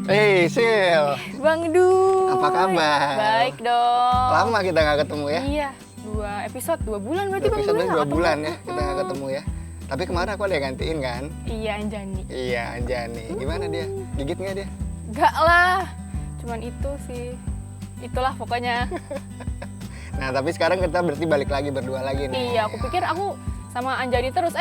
Hey, Sil. Bang Du. Apa kabar? Baik dong. Lama kita nggak ketemu ya? Iya, 2 bulan berarti Bang Du. Episode 2 bulan ya kita nggak ketemu ya. Tapi kemarin aku ada yang gantiin kan? Iya, Anjani. Iya, Anjani. Gimana dia? Gigit nggak dia? Enggak lah. Cuman itu sih. Itulah pokoknya. Nah, tapi sekarang kita berarti balik lagi berdua lagi nih. Iya, aku pikir aku sama Anjani terus.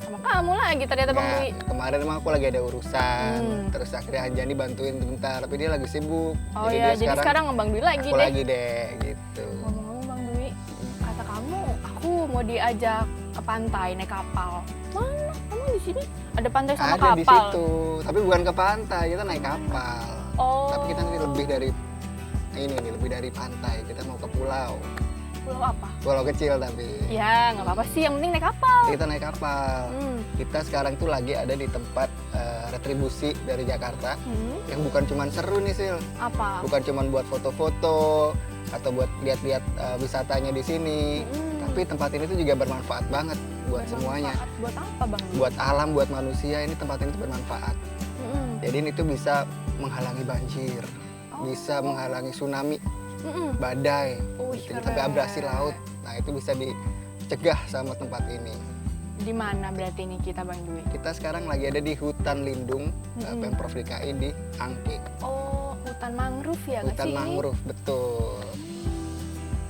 Sama kamu lagi ternyata Bang Nah, Dwi. kemarin emang aku lagi ada urusan. Terus akhirnya Anjani bantuin bentar, tapi dia lagi sibuk. Oh iya, jadi sekarang Bang Dwi lagi aku deh. lagi deh, gitu. Ngomong-ngomong Bang Dwi, kata kamu aku mau diajak ke pantai naik kapal. Mana? Kamu di sini ada pantai sama Ada kapal? di situ, tapi bukan ke pantai, kita naik kapal. Oh. Tapi kita nanti lebih dari ini nih, lebih dari pantai. Kita mau ke pulau. Pulau apa? Pulau kecil tapi. Ya, nggak apa-apa sih. Yang penting naik kapal. Kita naik kapal. Kita sekarang tuh lagi ada di tempat retribusi dari Jakarta yang bukan cuman seru nih, Sil. Apa? Bukan cuman buat foto-foto atau buat lihat-lihat wisatanya di sini. Tapi tempat ini tuh juga bermanfaat banget buat semuanya. Buat apa, Bang? Buat alam, buat manusia, ini tempat ini tuh bermanfaat. Jadi ini tuh bisa menghalangi banjir, bisa menghalangi tsunami, badai, sampai abrasi laut. Nah, itu bisa dicegah sama tempat ini. Di mana berarti ini kita, Bang Dwi? Kita sekarang lagi ada di hutan lindung Pemprov DKI di Angke. Oh, hutan mangrove ya nggak Hutan sih? mangrove, betul.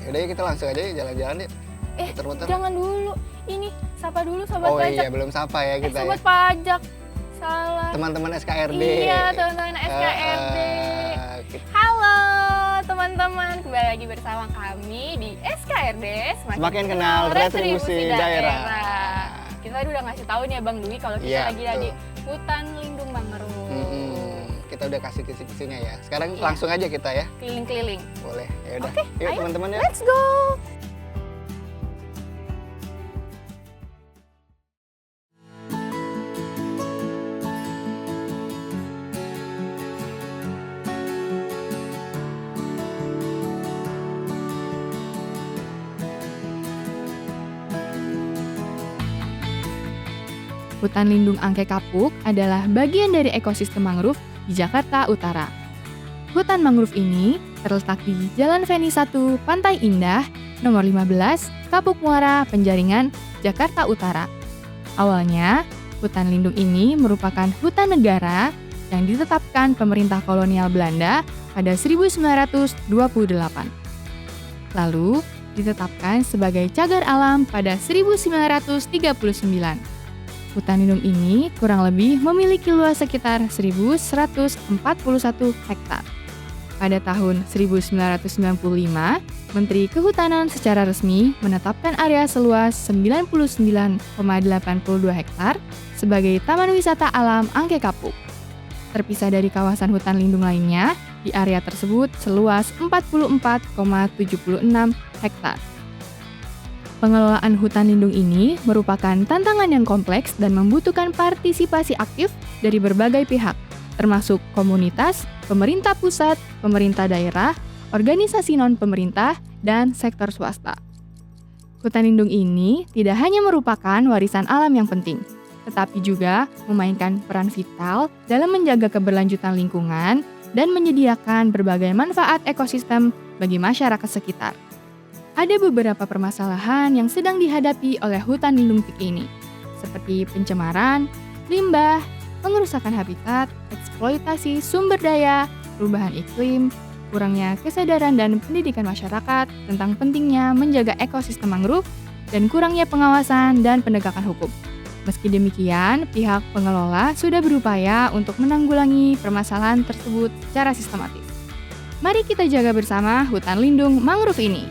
Yaudah ya, kita langsung aja jalan-jalan yuk. Muter-muter. Jangan dulu. Ini sapa dulu sobat Oh pajak. iya, belum sapa ya kita sobat ya. pajak. Salah. Teman-teman SKRD. Iya, teman-teman SKRD. Halo teman-teman, kembali lagi bersama kami di SKRD Semakin kenal retribusi daerah. Kita tadi udah ngasih tahu nih ya Bang Dwi kalau kita Iya, lagi di hutan lindung mangrove. Kita udah kasih kisi-kisinya ya. Sekarang langsung aja kita ya. Keliling-keliling. Boleh. Ya udah. Oke, Yuk ayo, teman-teman ya. Let's go. Hutan Lindung Angke Kapuk adalah bagian dari ekosistem mangrove di Jakarta Utara. Hutan mangrove ini terletak di Jalan Veni 1, Pantai Indah, nomor 15, Kapuk Muara, Penjaringan, Jakarta Utara. Awalnya, hutan lindung ini merupakan hutan negara yang ditetapkan pemerintah kolonial Belanda pada 1928. Lalu, ditetapkan sebagai cagar alam pada 1939. Hutan lindung ini kurang lebih memiliki luas sekitar 1.141 hektar. Pada tahun 1995, Menteri Kehutanan secara resmi menetapkan area seluas 99,82 hektar sebagai Taman Wisata Alam Angke Kapuk. Terpisah dari kawasan hutan lindung lainnya, di area tersebut seluas 44,76 hektar. Pengelolaan hutan lindung ini merupakan tantangan yang kompleks dan membutuhkan partisipasi aktif dari berbagai pihak, termasuk komunitas, pemerintah pusat, pemerintah daerah, organisasi non-pemerintah, dan sektor swasta. Hutan lindung ini tidak hanya merupakan warisan alam yang penting, tetapi juga memainkan peran vital dalam menjaga keberlanjutan lingkungan dan menyediakan berbagai manfaat ekosistem bagi masyarakat sekitar. Ada beberapa permasalahan yang sedang dihadapi oleh hutan lindung ini, seperti pencemaran, limbah, pengerusakan habitat, eksploitasi sumber daya, perubahan iklim, kurangnya kesadaran dan pendidikan masyarakat tentang pentingnya menjaga ekosistem mangrove, dan kurangnya pengawasan dan penegakan hukum. Meski demikian, pihak pengelola sudah berupaya untuk menanggulangi permasalahan tersebut secara sistematis. Mari kita jaga bersama hutan lindung mangrove ini.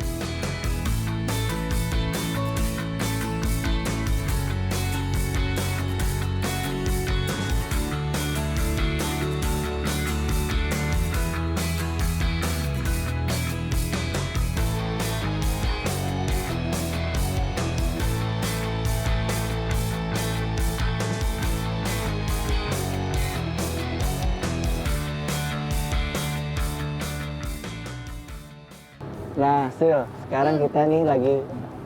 Nah, Sil, sekarang kita nih lagi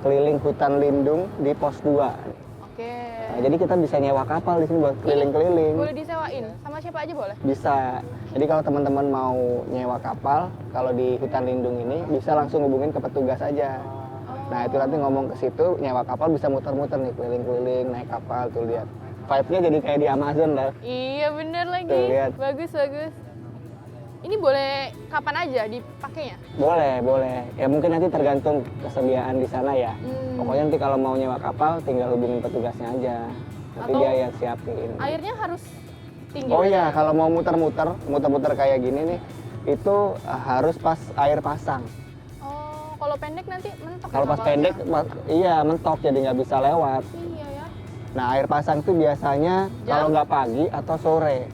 keliling hutan lindung di pos 2. Oke. Nah, jadi kita bisa nyewa kapal di sini buat keliling-keliling. Boleh disewain? Sama siapa aja boleh? Bisa. Jadi kalau teman-teman mau nyewa kapal, kalau di hutan lindung ini bisa langsung hubungin ke petugas aja. Nah, itu nanti ngomong ke situ, nyewa kapal bisa muter-muter nih, keliling-keliling, naik kapal, tuh lihat. Vibe-nya jadi kayak di Amazon dah. Iya bener lagi. Tuh, lihat. Bagus, bagus. Ini boleh kapan aja dipakainya? Boleh, boleh. Ya mungkin nanti tergantung kesediaan di sana ya. Pokoknya nanti kalau mau nyewa kapal, tinggal hubungin petugasnya aja. Nanti Atau dia yang siapin. Airnya harus tinggi. Oh iya, banget. kalau mau muter-muter kayak gini nih, itu harus pas air pasang. Oh, kalau pendek nanti mentok. Kalau ya pas kapalnya? pendek, iya mentok jadi nggak bisa lewat. Iya ya. Nah, air pasang itu biasanya kalau nggak pagi atau sore.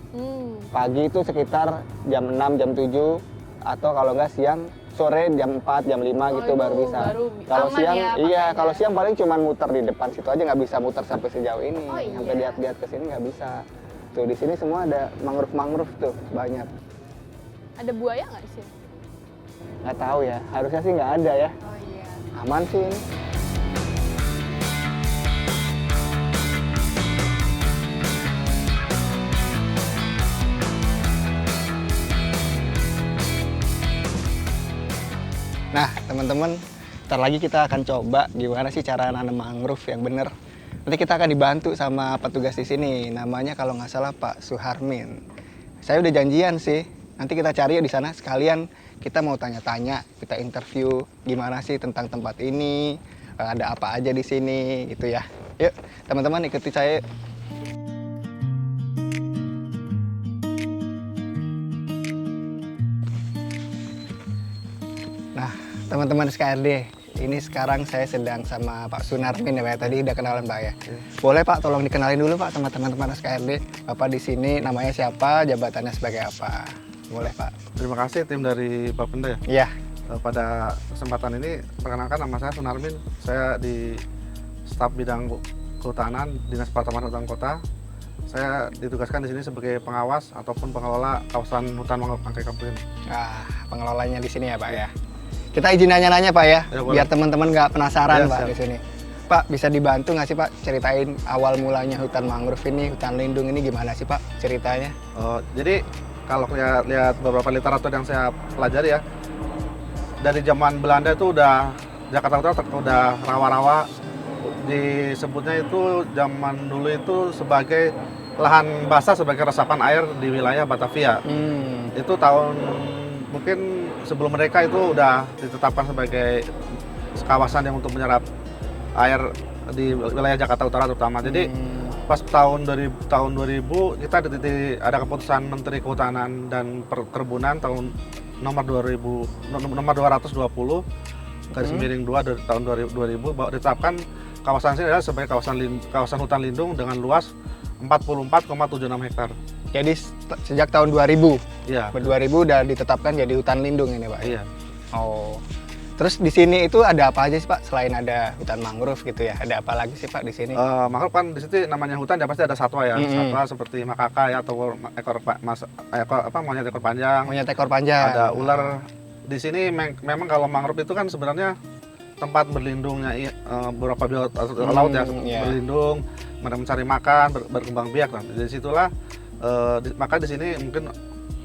Pagi itu sekitar jam 6, jam 7, atau kalau nggak siang, sore jam 4, jam 5 gitu baru bisa. Kalau aman siang, ya, iya, pakainya. kalau siang paling cuma muter di depan situ aja, nggak bisa muter sampai sejauh ini. Oh, iya. Sampai lihat-lihat ke sini nggak bisa. Tuh, di sini semua ada mangrove-mangrove tuh, banyak. Ada buaya nggak di sini? Nggak tahu ya, harusnya sih nggak ada ya. Oh iya. Aman sih ini. Nah, teman-teman, ntar lagi kita akan coba gimana sih cara nanam mangrove yang bener. Nanti kita akan dibantu sama petugas di sini. Namanya kalau nggak salah Pak Suharmin. Saya udah janjian sih. Nanti kita cari ya di sana sekalian kita mau tanya-tanya, kita interview gimana sih tentang tempat ini, ada apa aja di sini gitu ya. Yuk, teman-teman ikuti saya. Nah, teman-teman SKRD, ini sekarang saya sedang sama Pak Sunarmin ya Pak. Tadi udah kenalan Pak ya. Boleh Pak, tolong dikenalin dulu Pak sama teman-teman SKRD. Bapak di sini namanya siapa, jabatannya sebagai apa? Boleh Pak. Terima kasih tim dari Bapenda ya. Iya. Pada kesempatan ini, perkenalkan nama saya Sunarmin. Saya di staf bidang kehutanan Dinas Pertamanan Hutan Kota. Saya ditugaskan di sini sebagai pengawas ataupun pengelola kawasan hutan mangrove Angke Kampung. Nah, pengelolanya di sini ya Pak ya. Kita izin nanya-nanya Pak ya, biar teman-teman nggak penasaran ya, Pak siap. di sini. Pak, bisa dibantu nggak sih Pak ceritain awal mulanya hutan mangrove ini, hutan lindung ini gimana sih Pak ceritanya? Jadi kalau lihat beberapa literatur yang saya pelajari ya, dari zaman Belanda itu Jakarta Utara udah rawa-rawa, disebutnya itu zaman dulu itu sebagai lahan basah sebagai resapan air di wilayah Batavia. Itu tahun mungkin sebelum mereka itu udah ditetapkan sebagai kawasan yang untuk menyerap air di wilayah Jakarta Utara terutama. Jadi pas tahun 2000 kita ada keputusan Menteri Kehutanan dan Perkebunan tahun nomor 220 garis miring 2 dari tahun 2000 bahwa ditetapkan kawasan ini adalah sebagai kawasan hutan lindung dengan luas 44,76 hektar. Jadi sejak tahun 2000, Iya. 2000 udah ditetapkan jadi hutan lindung ini Pak. Iya. Oh. Terus di sini itu ada apa aja sih Pak selain ada hutan mangrove gitu ya? Ada apa lagi sih Pak di sini? Mangrove kan di situ namanya hutan ya pasti ada satwa ya. Satwa seperti makaka ya atau monyet ekor panjang. Monyet ekor panjang. Ada ular. Di sini memang kalau mangrove itu kan sebenarnya tempat berlindungnya beberapa biota laut ya, berlindung, mencari makan, berkembang biak. Nah, dari situlah maka di sini mungkin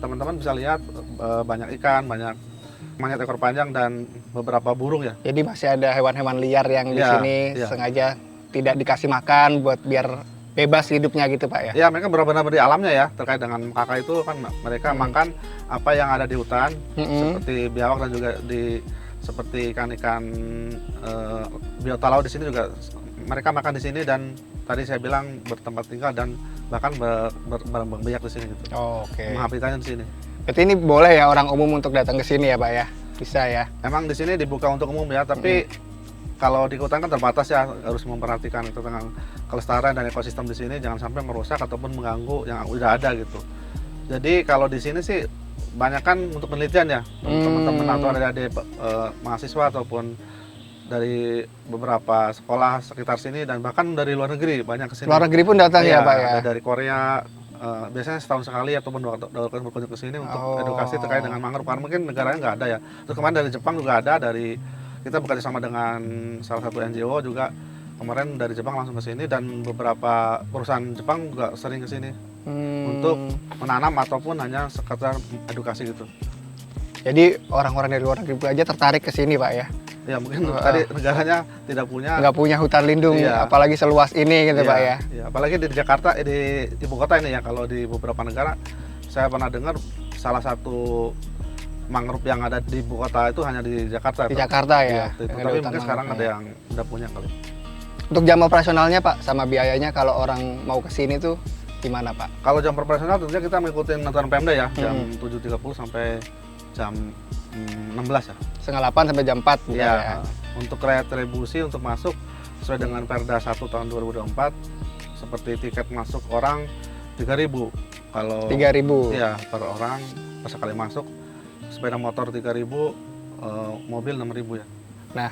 teman-teman bisa lihat banyak ikan, banyak monyet ekor panjang dan beberapa burung ya. Jadi masih ada hewan-hewan liar yang di sini sengaja tidak dikasih makan buat biar bebas hidupnya gitu Pak ya? Ya mereka benar-benar di alamnya ya, terkait dengan kakak itu kan mereka makan apa yang ada di hutan, seperti biawak dan juga seperti ikan-ikan biota laut di sini juga mereka makan di sini, dan tadi saya bilang bertempat tinggal dan bahkan berbiak di sini gitu. Oke. Menghabitanya di sini. Berarti ini boleh ya orang umum untuk datang ke sini ya Pak ya? Bisa ya? Emang di sini dibuka untuk umum ya, tapi kalau di hutan kan terbatas ya, harus memperhatikan tentang kelestarian dan ekosistem di sini, jangan sampai merusak ataupun mengganggu yang udah ada gitu. Jadi kalau di sini sih banyak kan untuk penelitian ya, teman-teman atau adik-adik mahasiswa ataupun dari beberapa sekolah sekitar sini dan bahkan dari luar negeri banyak kesini. Luar negeri pun datang ya Pak ya? Ada dari Korea, biasanya setahun sekali ataupun dua kali berkunjung ke sini untuk edukasi terkait dengan mangrove, karena mungkin negaranya nggak ada ya. Terus kemarin dari Jepang juga ada, kita bekerja sama dengan salah satu NGO juga, kemarin dari Jepang langsung ke sini, dan beberapa perusahaan Jepang juga sering ke sini untuk menanam ataupun hanya sekedar edukasi gitu. Jadi orang-orang dari luar negeri aja tertarik ke sini Pak ya? Ya mungkin tadi negaranya nggak punya hutan lindung, apalagi seluas ini gitu Pak ya? Iya, apalagi di Jakarta, di ibu kota ini ya. Kalau di beberapa negara saya pernah dengar salah satu mangrove yang ada di ibu kota itu hanya di Jakarta. Di Jakarta ya? Tapi mungkin sekarang ada yang udah punya kali. Untuk jam operasionalnya Pak, sama biayanya kalau orang mau ke sini tuh gimana Pak? Kalau jam operasional tentunya kita mengikuti aturan Pemda ya, jam 7.30 sampai jam 16 ya. Setengah 8 sampai jam 4 gitu ya. Untuk retribusi untuk masuk sesuai dengan Perda 1 tahun 2024, seperti tiket masuk orang 3.000. Kalau 3.000. Iya, per orang per sekali masuk. Sepeda motor 3.000, mobil 6.000 ya. Nah,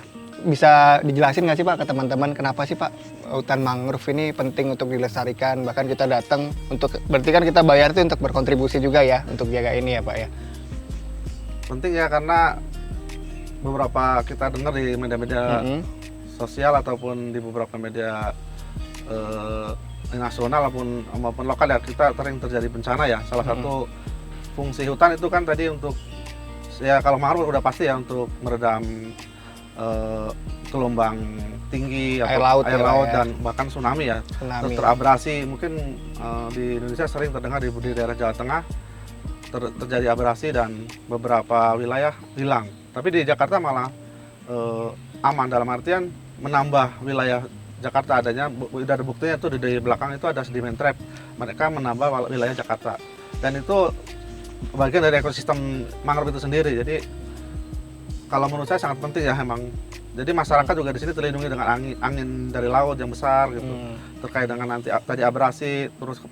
bisa dijelasin nggak sih Pak ke teman-teman kenapa sih Pak hutan mangrove ini penting untuk dilestarikan? Bahkan kita datang berarti kan kita bayar itu untuk berkontribusi juga ya untuk jaga ini ya Pak ya? Penting ya, karena beberapa kita dengar di media-media sosial ataupun di beberapa media nasional maupun lokal ya, kita sering terjadi bencana ya. Salah satu fungsi hutan itu kan tadi untuk ya, kalau mangrove udah pasti ya untuk meredam gelombang tinggi air laut dan bahkan tsunami ya. Terus terabrasi, mungkin di Indonesia sering terdengar di daerah Jawa Tengah terjadi abrasi dan beberapa wilayah hilang. Tapi di Jakarta malah aman, dalam artian menambah wilayah Jakarta adanya. Udah ada buktinya tuh di belakang itu ada sedimen trap. Mereka menambah wilayah Jakarta. Dan itu bagian dari ekosistem mangrove itu sendiri. Jadi kalau menurut saya sangat penting ya emang. Jadi masyarakat juga di sini terlindungi dengan angin dari laut yang besar gitu. Terkait dengan nanti tadi abrasi, terus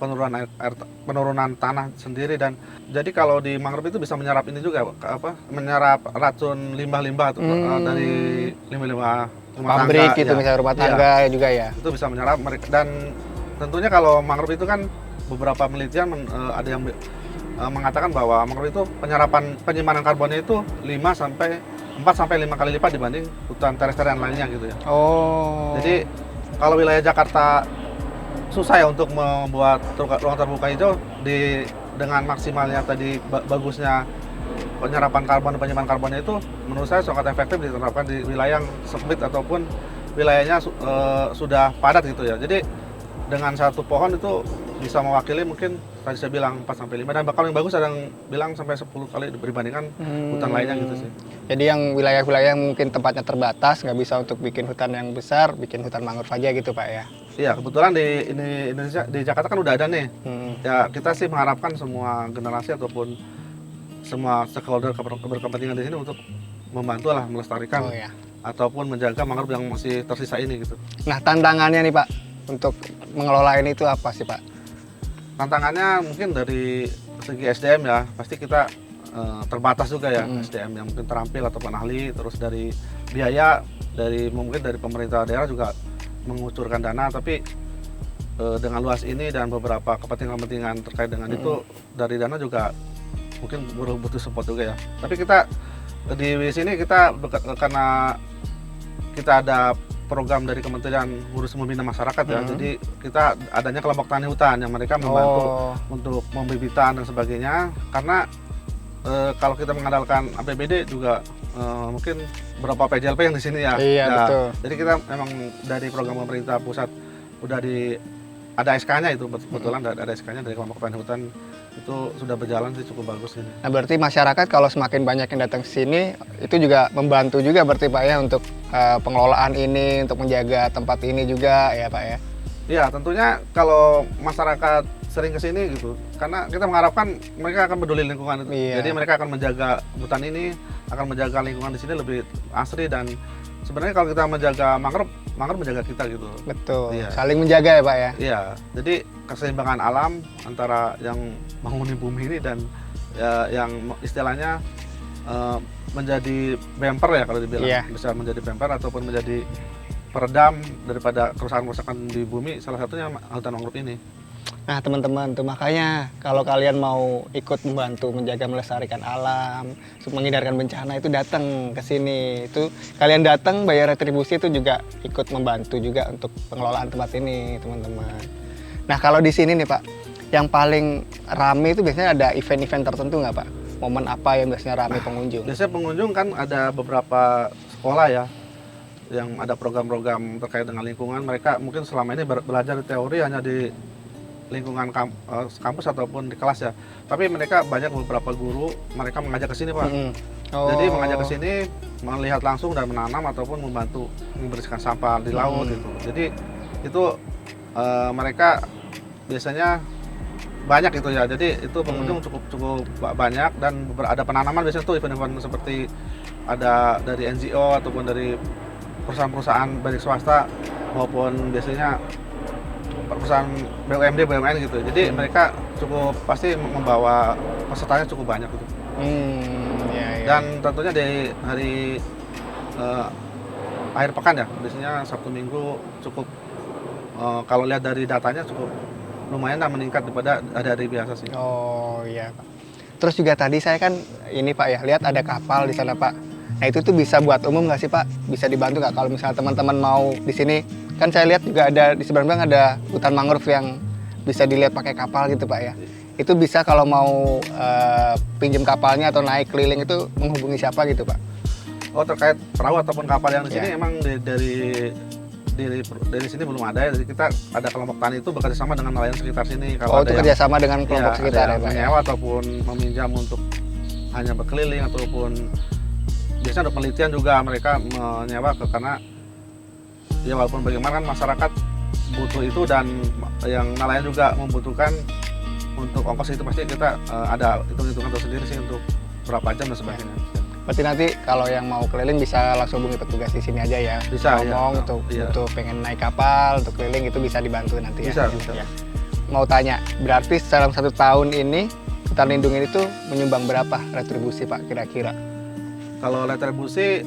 penurunan tanah sendiri, dan jadi kalau di mangrove itu bisa menyerap ini juga menyerap racun limbah-limbah dari limbah-limbah rumah pabrik tangga, itu misalnya rumah tangga juga ya. Itu bisa menyerap mereka, dan tentunya kalau mangrove itu kan beberapa penelitian ada yang mengatakan bahwa mangrove itu penyimpanan karbonnya itu 4 sampai 5 kali lipat dibanding hutan terrestrial lainnya gitu ya. Jadi kalau wilayah Jakarta susah ya untuk membuat ruang terbuka hijau dengan maksimalnya tadi bagusnya penyerapan karbon dan penyimpanan karbonnya itu, menurut saya sangat efektif diterapkan di wilayah yang sempit ataupun wilayahnya sudah padat gitu ya. Jadi dengan satu pohon itu bisa mewakili mungkin tadi saya bilang 4 sampai 5, dan bakal yang bagus ada yang bilang sampai 10 kali dibandingkan hutan lainnya gitu sih. Jadi yang wilayah-wilayah yang mungkin tempatnya terbatas nggak bisa untuk bikin hutan yang besar, bikin hutan mangrove aja gitu Pak ya? Iya, kebetulan di Indonesia, di Jakarta kan udah ada nih. Ya kita sih mengharapkan semua generasi ataupun semua stakeholder berkepentingan di sini untuk membantu lah melestarikan ataupun menjaga mangrove yang masih tersisa ini gitu. Nah, tantangannya nih Pak untuk mengelola ini itu apa sih Pak? Tantangannya mungkin dari segi SDM ya, pasti kita terbatas juga ya SDM yang mungkin terampil ataupun ahli. Terus dari biaya, mungkin dari pemerintah daerah juga mengucurkan dana, tapi dengan luas ini dan beberapa kepentingan terkait dengan itu, dari dana juga mungkin butuh support juga ya. Tapi kita di sini karena kita ada program dari Kementerian Ngurus Membina Masyarakat ya. Jadi kita adanya kelompok tani hutan yang mereka membantu untuk pembibitan dan sebagainya. Karena kalau kita mengandalkan APBD juga mungkin berapa PJLP yang di sini ya. Iya, betul. Jadi kita memang dari program pemerintah pusat udah ada SK-nya itu kebetulan ada SK-nya dari kelompok petani hutan itu sudah berjalan sih cukup bagus ini. Nah berarti masyarakat kalau semakin banyak yang datang ke sini itu juga membantu juga berarti Pak ya untuk pengelolaan ini, untuk menjaga tempat ini juga ya Pak ya. Iya tentunya kalau masyarakat sering ke sini gitu, karena kita mengharapkan mereka akan peduli lingkungan itu. Iya. Jadi mereka akan menjaga hutan ini, akan menjaga lingkungan di sini lebih asri, dan sebenarnya kalau kita menjaga mangrove menjaga kita gitu. Betul. Iya. Saling menjaga ya Pak ya. Iya, jadi keseimbangan alam antara yang menghuni bumi ini dan ya, yang istilahnya menjadi bumper ya kalau dibilang. Iya. Bisa menjadi bumper ataupun menjadi peredam daripada kerusakan-kerusakan di bumi, salah satunya hutan mangrove ini. Nah teman-teman tuh makanya kalau kalian mau ikut membantu menjaga melestarikan alam, menghindarkan bencana itu datang ke sini. Itu kalian datang bayar retribusi itu juga ikut membantu juga untuk pengelolaan tempat ini teman-teman. Nah kalau di sini nih Pak, yang paling rame itu biasanya ada event-event tertentu nggak Pak? Momen apa yang biasanya rame pengunjung? Biasanya pengunjung kan ada beberapa sekolah ya yang ada program-program terkait dengan lingkungan. Mereka mungkin selama ini belajar teori hanya di lingkungan kampus ataupun di kelas ya. Tapi mereka banyak beberapa guru mereka mengajak ke sini Pak. Jadi mengajak ke sini melihat langsung dan menanam ataupun membantu membersihkan sampah di laut gitu. Jadi itu mereka biasanya banyak itu ya. Jadi itu pengunjung cukup banyak, dan ada penanaman biasanya tuh event-event seperti ada dari NGO ataupun dari perusahaan-perusahaan baik swasta maupun biasanya perusahaan BUMD, BUMN gitu. Jadi mereka cukup pasti membawa pesertanya cukup banyak gitu. Ya. Dan tentunya di hari akhir pekan ya, biasanya Sabtu Minggu cukup kalau lihat dari datanya cukup lumayan lah meningkat daripada hari-hari biasa sih. Oh iya Pak. Terus juga tadi saya kan ini Pak ya, lihat ada kapal di sana Pak. Nah itu tuh bisa buat umum nggak sih Pak? Bisa dibantu nggak kalau misalnya teman-teman mau di sini? Kan saya lihat juga ada di seberang ada hutan mangrove yang bisa dilihat pakai kapal gitu Pak ya. Itu bisa kalau mau pinjam kapalnya atau naik keliling itu menghubungi siapa gitu Pak? Oh terkait perahu ataupun kapal yang di sini Ya. emang dari sini belum ada ya. Jadi kita ada kelompok tani itu bekerja sama dengan nelayan sekitar sini. Kalau itu ada kerjasama dengan kelompok sekitar ada ya yang Pak ya? menyewa ataupun meminjam untuk hanya berkeliling, ataupun biasanya untuk penelitian juga mereka menyewa karena ya walaupun bagaimana kan masyarakat butuh itu, dan yang nelayan juga membutuhkan untuk ongkos itu pasti kita ada hitung-hitungan tersendiri sih untuk berapa jam dan sebagainya. Berarti nanti kalau yang mau keliling bisa langsung hubungi petugas di sini aja ya. Bisa, ngomong iya. untuk pengen naik kapal, untuk keliling itu bisa dibantu nanti ya. Bisa. Ya. Mau tanya, berarti dalam 1 tahun ini hutan lindung ini tuh menyumbang berapa retribusi Pak kira-kira? Kalau retribusi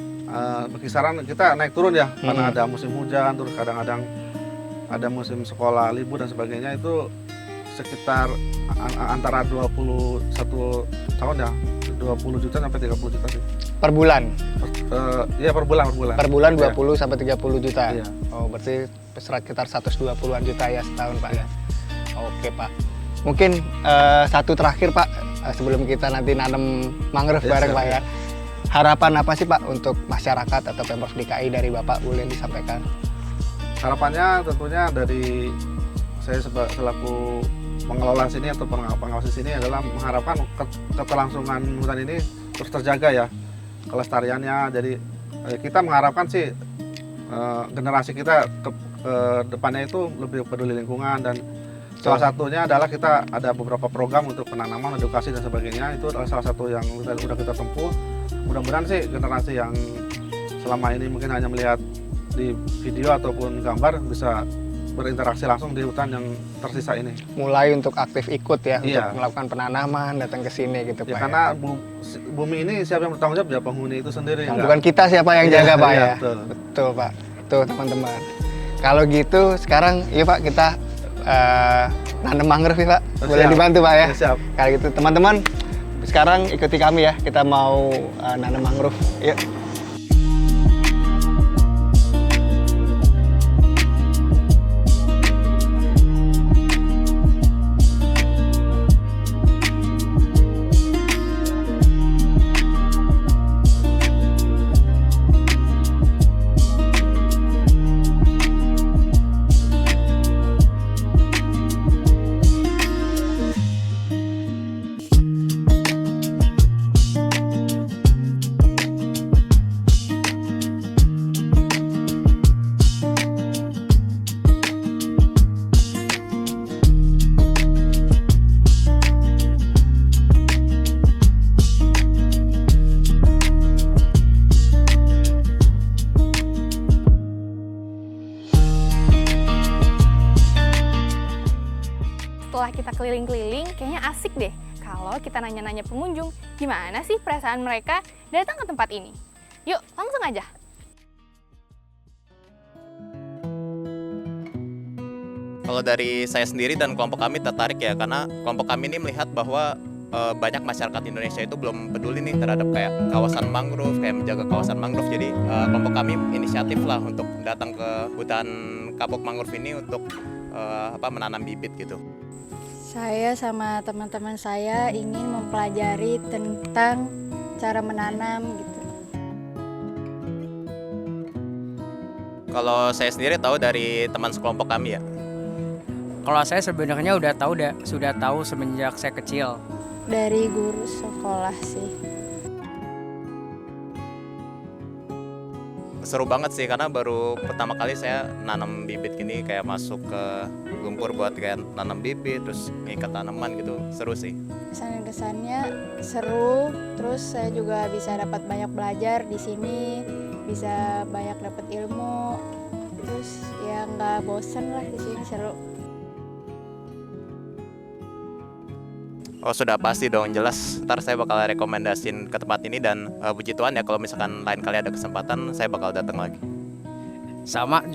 berkisaran kita naik turun ya, karena ada musim hujan, terus kadang-kadang ada musim sekolah libur dan sebagainya, itu sekitar antara 21 tahun ya, 20 juta sampai 30 juta sih. Per bulan? Iya per bulan. Per bulan 20 sampai 30 juta? Iya. Oh berarti sekitar 120-an juta ya setahun Pak ya? Oke Pak. Mungkin satu terakhir Pak, sebelum kita nanti nanam mangrove bareng Pak ya. Harapan apa sih Pak untuk masyarakat atau Pemprov DKI dari Bapak, boleh disampaikan? Harapannya tentunya dari saya selaku pengelola sini atau pengawas di sini adalah mengharapkan keterlangsungan hutan ini terus terjaga ya, kelestariannya. Jadi kita mengharapkan sih generasi kita ke depannya itu lebih peduli lingkungan, dan salah satunya adalah kita ada beberapa program untuk penanaman, edukasi dan sebagainya. Itu adalah salah satu yang sudah kita tempuh. Mudah-mudahan sih generasi yang selama ini mungkin hanya melihat di video ataupun gambar bisa berinteraksi langsung di hutan yang tersisa ini. Mulai untuk aktif ikut ya, Iya. untuk melakukan penanaman, datang ke sini gitu Ya, Pak. karena bumi ini siapa yang bertanggung jawab? Ya penghuni itu sendiri. Yang bukan kita siapa yang jaga Pak iya, ya. Betul Pak. Tuh teman-teman. Kalau gitu sekarang iya Pak kita nanam mangrove ya Pak. Boleh Siap. dibantu Pak ya. Siap. Kalau gitu teman-teman sekarang ikuti kami ya. Kita mau nanam mangrove. Yuk. keliling-keliling, kayaknya asik deh kalau kita nanya-nanya pengunjung gimana sih perasaan mereka datang ke tempat ini. Yuk, langsung aja. Kalau dari saya sendiri dan kelompok kami tertarik ya, karena kelompok kami ini melihat bahwa banyak masyarakat Indonesia itu belum peduli nih terhadap kayak kawasan mangrove, kayak menjaga kawasan mangrove. Jadi kelompok kami inisiatif lah untuk datang ke hutan kapuk mangrove ini untuk menanam bibit gitu. Saya sama teman-teman saya ingin mempelajari tentang cara menanam gitu. Kalau saya sendiri tahu dari teman sekelompok kami ya. Kalau saya sebenarnya sudah tahu semenjak saya kecil. Dari guru sekolah sih. Seru banget sih karena baru pertama kali saya nanam bibit gini, kayak masuk ke lumpur buat kayak nanam bibit terus ngikat tanaman gitu. Seru sih. Kesan-kesannya seru, terus saya juga bisa dapat banyak belajar di sini, bisa banyak dapat ilmu. Terus ya nggak bosen lah di sini, seru. Oh sudah pasti dong, jelas. Ntar saya bakal rekomendasiin ke tempat ini dan puji Tuhan ya kalau misalkan lain kali ada kesempatan saya bakal datang lagi. Sama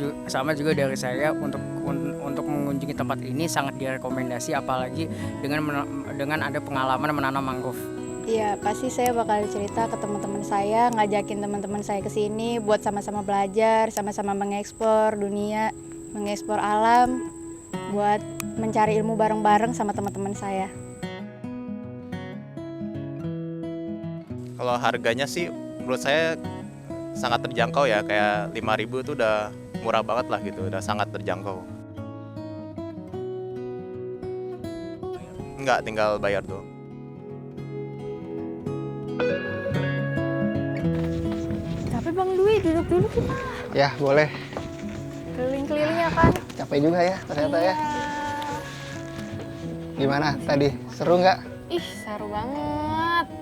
juga dari saya untuk mengunjungi tempat ini sangat direkomendasi, apalagi dengan ada pengalaman menanam mangrove. Iya, pasti saya bakal cerita ke teman-teman saya, ngajakin teman-teman saya ke sini buat sama-sama belajar, sama-sama mengeksplor dunia, mengeksplor alam, buat mencari ilmu bareng-bareng sama teman-teman saya. Kalau harganya sih menurut saya sangat terjangkau ya, kayak 5.000 itu udah murah banget lah gitu, udah sangat terjangkau. Enggak, tinggal bayar doang. Tapi Bang Dwi, duduk dulu kita. Ya boleh. Keliling-keliling ya kan? Capek juga ya ternyata Iya. ya. Gimana tadi? Seru nggak? Ih, seru banget.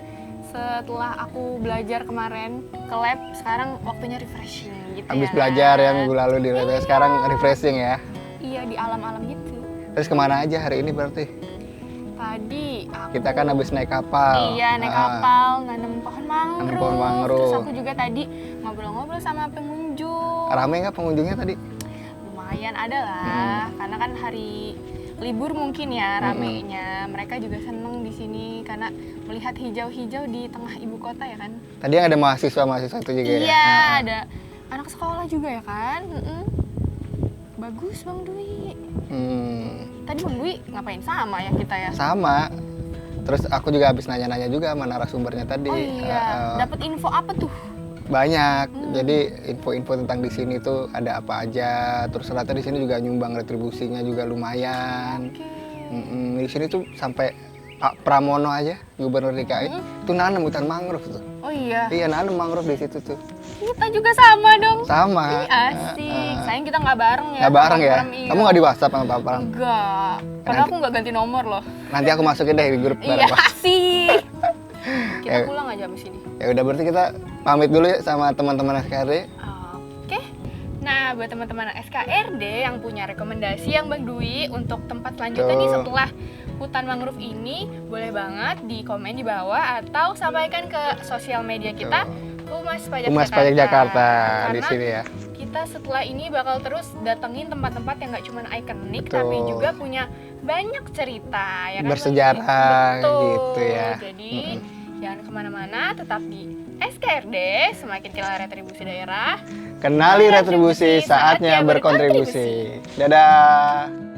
Setelah aku belajar kemarin ke lab, sekarang waktunya refreshing gitu. Habis ya belajar kan? ya minggu lalu di lab, sekarang refreshing ya. Iya, di alam-alam gitu. Terus kemana aja hari ini berarti? Tadi aku Kita kan habis naik kapal. Iya, naik kapal, nanam pohon mangrove. Nanam pohon mangrove. Terus aku juga tadi ngobrol-ngobrol sama pengunjung. Rame nggak pengunjungnya tadi? Lumayan ada lah, karena kan hari libur mungkin ya ramenya. Mereka juga seneng di sini karena melihat hijau-hijau di tengah ibu kota ya kan. Tadi yang ada mahasiswa-mahasiswa itu juga ya? Iya, ada anak sekolah juga ya kan. Bagus Bang Dwi. Tadi Bang Dwi ngapain sama ya kita ya? Sama. Terus aku juga habis nanya-nanya juga sama narasumbernya tadi. Oh iya, dapat info apa tuh? Banyak. Jadi info-info tentang di sini tuh ada apa aja. Terus ternyata di sini juga nyumbang retribusinya juga lumayan. Di sini tuh sampai Pak Pramono aja, Gubernur DKI, itu nanam hutan mangrove tuh. Oh iya. Iya, nanam mangrove di situ tuh. Kita juga sama dong. Sama. Ih, asik. Sayang kita nggak bareng ya. Nggak bareng ya? Iya. Kamu nggak di WhatsApp sama Pak Pram? Enggak. Padahal aku nggak ganti nomor loh. Nanti aku masukin deh di grup Iya, bareng Pak. asik. Kita Ya. pulang aja abis ini. Ya udah berarti kita pamit dulu ya sama teman-teman SKRD. Oke. Nah, buat teman-teman SKRD yang punya rekomendasi yang Bang Dwi untuk tempat selanjutnya nih setelah hutan mangrove ini, boleh banget di komen di bawah atau sampaikan ke sosial media kita Humas Pajak Jakarta di Karena sini ya. kita setelah ini bakal terus datengin tempat-tempat yang nggak cuma ikonik tapi juga punya banyak cerita ya kan, bersejarah Betul. gitu ya. Jadi jangan kemana-mana, tetap di SKRD, semakin kenal retribusi daerah. Kenali retribusi, saatnya berkontribusi. Dadah.